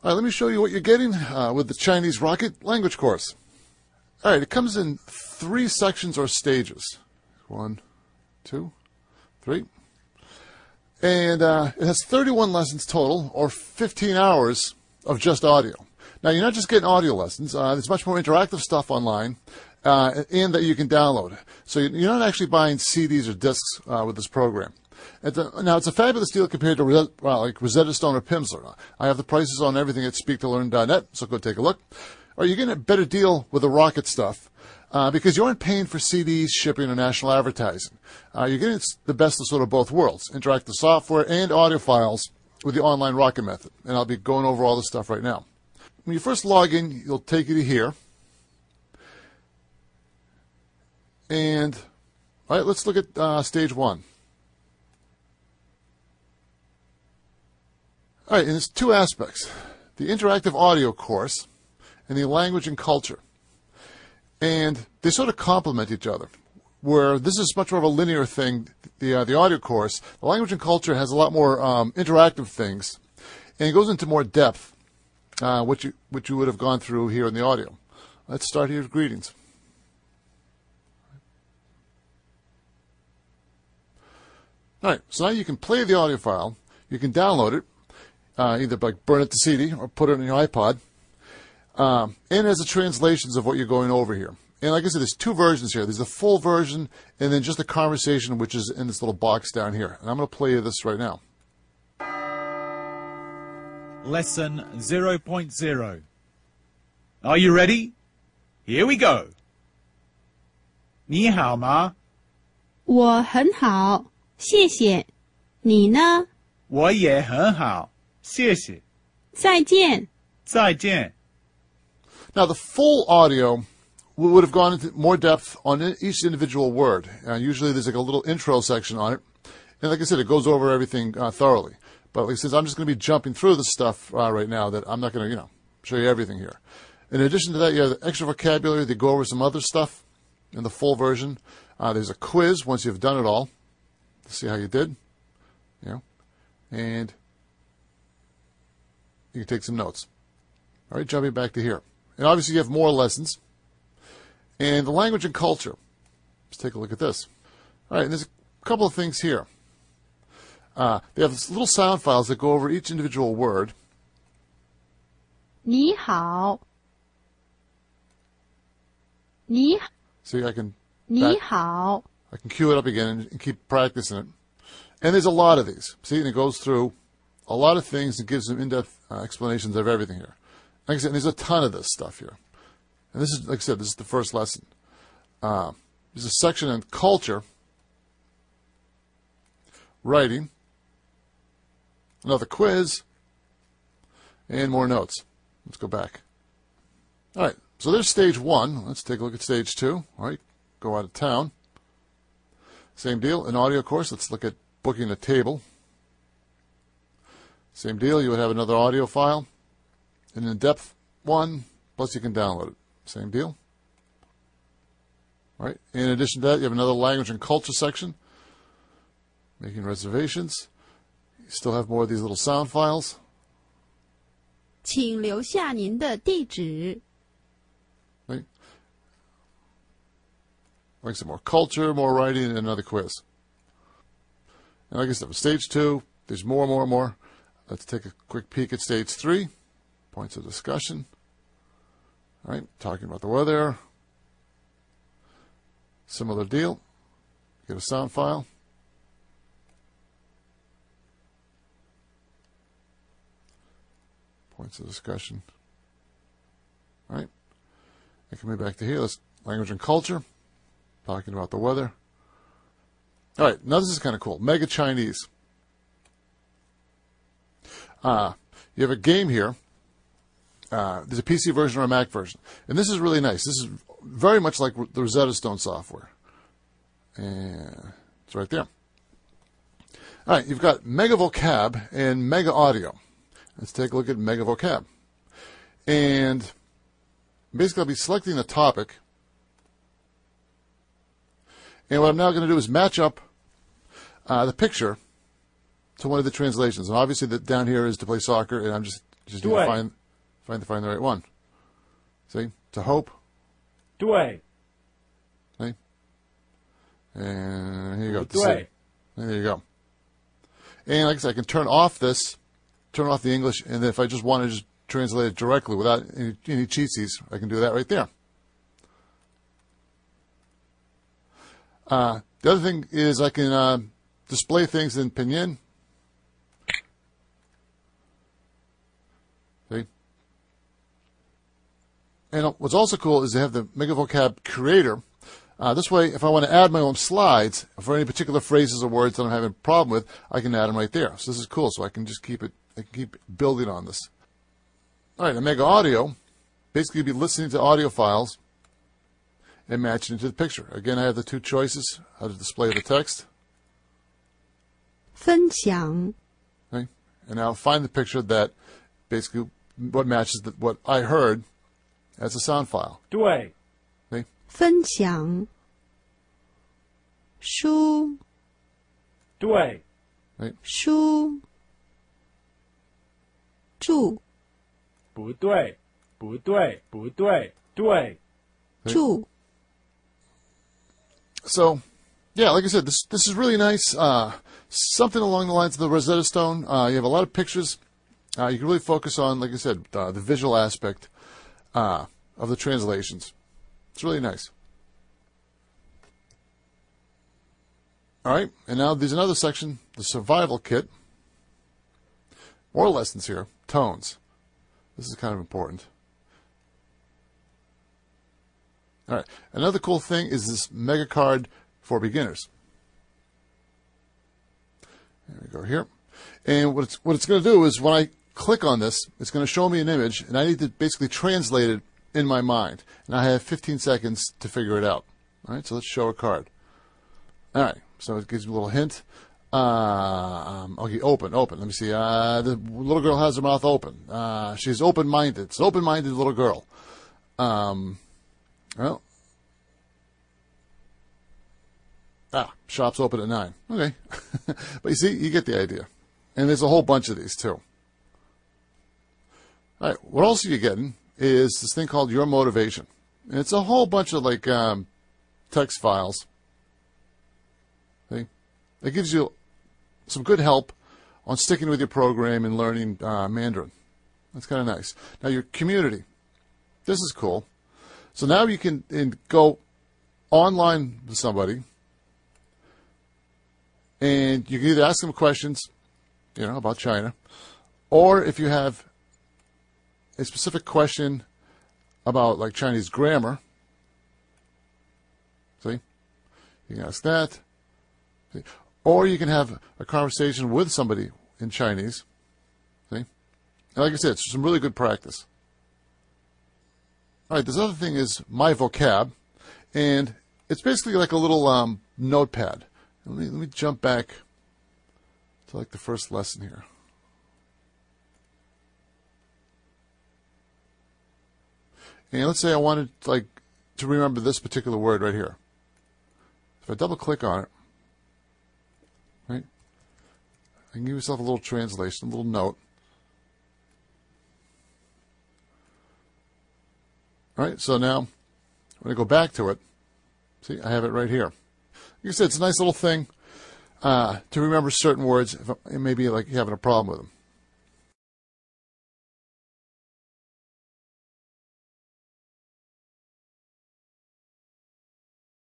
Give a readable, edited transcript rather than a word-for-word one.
All right, let me show you what you're getting with the Chinese Rocket language course. All right, it comes in 3 sections or stages. 1, 2, 3. And it has 31 lessons total, or 15 hours of just audio. Now, you're not just getting audio lessons. There's much more interactive stuff online, and that you can download. So you're not actually buying CDs or discs with this program. Now, it's a fabulous deal compared to like Rosetta Stone or Pimsleur. I have the prices on everything at speak2learn.net, so go take a look. Or you're getting a better deal with the Rocket stuff because you aren't paying for CDs, shipping, or national advertising. You're getting the best of sort of both worlds, interactive software and audio files with the online Rocket method. And I'll be going over all this stuff right now. When you first log in, you'll take you to here. And, all right, let's look at stage 1. All right, and there's 2 aspects. The interactive audio course and the language and culture. And they sort of complement each other, where this is much more of a linear thing, the audio course. The language and culture has a lot more interactive things, and it goes into more depth, which you would have gone through here in the audio. Let's start here with greetings. All right, so now you can play the audio file. You can download it, either by burn it to CD or put it on your iPod. And there's the translations of what you're going over here. And like I said, there's 2 versions here. There's the full version and then just the conversation, which is in this little box down here. And I'm going to play you this right now. Lesson 0.0. Are you ready? Here we go. 你好吗？我很好，谢谢。你呢？我也很好，谢谢。再见。再见。Now, the full audio would have gone into more depth on each individual word. Usually there's like a little intro section on it. And like I said, it goes over everything thoroughly. But like I said, I'm just going to be jumping through this stuff right now that I'm not going to, show you everything here. In addition to that, you have the extra vocabulary. They go over some other stuff in the full version. There's a quiz once you've done it all to see how you did. And you can take some notes. All right, jumping back to here. And obviously you have more lessons. And the language and culture. Let's take a look at this. All right, and there's a couple of things here. They have these little sound files that go over each individual word. 你好。你好。See, I can 你好。I can cue it up again and keep practicing it. And there's a lot of these. See, and it goes through a lot of things and gives them in-depth explanations of everything here. Like I said, there's a ton of this stuff here. And this is, like I said, this is the first lesson. There's a section on culture, writing, another quiz, and more notes. Let's go back. All right, so there's stage 1. Let's take a look at stage 2. All right, go out of town. Same deal, an audio course. Let's look at booking a table. Same deal, you would have another audio file. An in-depth one, plus you can download it. Same deal. All right. In addition to that, you have another language and culture section. Making reservations. You still have more of these little sound files. 请留下您的地址。 Right. Like I said, more culture, more writing, and another quiz. And like I said, for stage 2, there's more. Let's take a quick peek at stage 3. Points of discussion. All right, talking about the weather. Similar deal. Get a sound file. Points of discussion. All right. And coming back to here, let's language and culture. Talking about the weather. All right, now this is kind of cool. Mega Chinese. You have a game here. There's a PC version or a Mac version. And this is really nice. This is very much like the Rosetta Stone software. And it's right there. All right, you've got Mega Vocab and Mega Audio. Let's take a look at Mega Vocab. And basically I'll be selecting a topic. And what I'm now going to do is match up the picture to one of the translations. And obviously down here is to play soccer, and I'm just Just need to find the right one. See? To hope. 对 See? And here you go. To 对 see. And there you go. And like I said, I can turn off the English, and then if I just want to just translate it directly without any cheatsies, I can do that right there. The other thing is I can display things in pinyin. See? And what's also cool is they have the Mega Vocab Creator. This way, if I want to add my own slides for any particular phrases or words that I'm having a problem with, I can add them right there. So this is cool. So I can just keep building on this. All right, Mega Audio, basically you'll be listening to audio files and matching it to the picture. Again, I have the two choices, how to display the text. 分享 Okay? And I'll find the picture that basically what matches what I heard as a sound file. 对 Okay? 分享书对 Right? 书住不对不对不对对 住 So, yeah, like I said, this is really nice. Something along the lines of the Rosetta Stone. You have a lot of pictures. You can really focus on, like I said, the visual aspect of the translations. It's really nice. All right, and now there's another section, the survival kit. More lessons here, tones. This is kind of important. All right, another cool thing is this mega card for beginners. There we go here. And what it's going to do is when I click on this, it's going to show me an image, and I need to basically translate it in my mind. And I have 15 seconds to figure it out. All right, so let's show a card. All right, so it gives me a little hint. Okay, open. Let me see. The little girl has her mouth open. She's open-minded. It's an open-minded little girl. Well, shop's open at 9. Okay. But you see, you get the idea. And there's a whole bunch of these, too. All right, what else are you getting is this thing called Your Motivation. And it's a whole bunch of, like, text files. See? It gives you some good help on sticking with your program and learning Mandarin. That's kind of nice. Now, your community. This is cool. So now you can go online with somebody, and you can either ask them questions, about China, or if you have a specific question about, like, Chinese grammar, see, you can ask that, see? Or you can have a conversation with somebody in Chinese, see. And like I said, it's some really good practice. All right, this other thing is My Vocab, and it's basically like a little notepad. Let me jump back to like the first lesson here. And let's say I wanted to remember this particular word right here. If I double click on it, right, I can give myself a little translation, a little note. All right, so now when I go back to it, see, I have it right here. Like I said, it's a nice little thing to remember certain words if maybe like you're having a problem with them.